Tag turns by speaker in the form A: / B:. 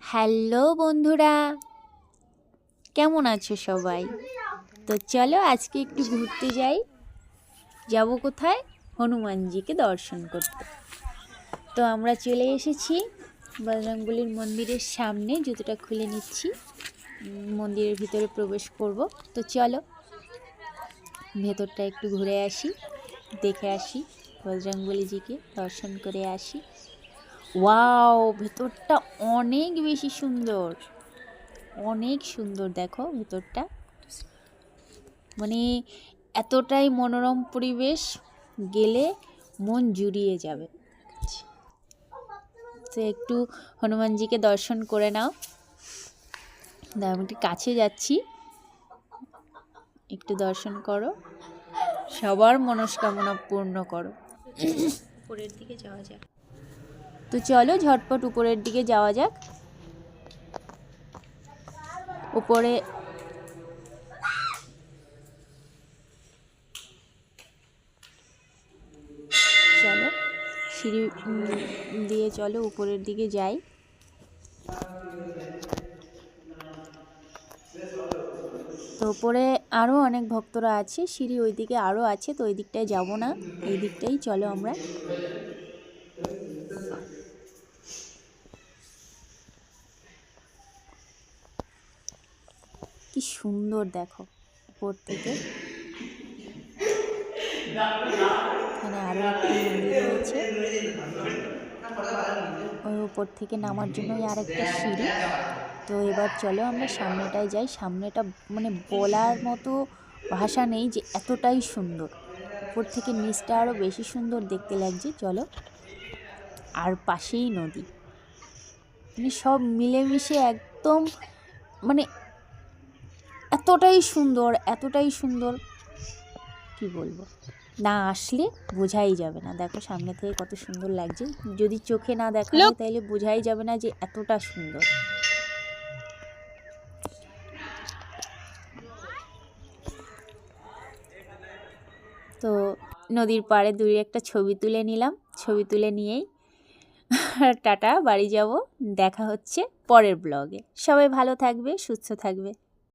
A: Hello বন্ধুরা, কেমন আছো সবাই? তো চলো আজকে একটু ঘুরতে যাই। যাব কোথায়? হনুমানজিকে দর্শন করতে। তো আমরা চলে এসেছি বজরংবলীর মন্দিরের সামনে। জুতোটা খুলে নিচ্ছি, মন্দিরের ভিতরে প্রবেশ করব। তো চলো ভেতরটা একটু ঘুরে আসি, দেখে আসি, বজরংবলীজিকে দর্শন করে আসি। ওয়াও, ভেতরটা অনেক বেশি সুন্দর, অনেক সুন্দর। দেখো ভেতরটা, মানে এতটাই মনোরম পরিবেশ, গেলে মন জুড়িয়ে যাবে। তো একটু হনুমানজিকে দর্শন করে নাও। আমি একটু কাছে যাচ্ছি, একটু দর্শন করো, সবার মনস্কামনা পূর্ণ করো। উপরের দিকে যাওয়া যাক। তো চলো ঝটপট উপরের দিকে যাওয়া যাক। উপরে চলো, সিঁড়ি দিয়ে চলো উপরের দিকে যাই। তো উপরে আরও অনেক ভক্তরা আছে, সিঁড়ি ওই দিকে আরও আছে, তো ওই দিকটায় যাব না, এই দিকটাই চলো আমরা। কি সুন্দর দেখো উপর থেকে। এখানে আরও একটি মন্দির রয়েছে, ওই উপর থেকে নামার জন্যই আর একটা সিঁড়ি। তো এবার চলো আমরা সামনেটায় যাই। সামনেটা মানে বলার মতো ভাষা নেই যে এতটাই সুন্দর। উপর থেকে নিচটা আরও বেশি সুন্দর দেখতে লাগছে। চলো, আর পাশেই নদী, মানে সব মিলেমিশে একদম, মানে এতটাই সুন্দর, এতটাই সুন্দর, কি বলবো, না আসলে বোঝাই যাবে না। দেখো সামনে থেকে কত সুন্দর লাগছে, যদি চোখে না দেখা হয় তাহলে বোঝাই যাবে না যে এতটা সুন্দর। তো নদীর পাড়ে দূরে একটা ছবি তুলে নিলাম, ছবি তুলে নিয়েই টাটা, বাড়ি যাব। দেখা হচ্ছে পরের ব্লগে। সবাই ভালো থাকবে, সুস্থ থাকবে।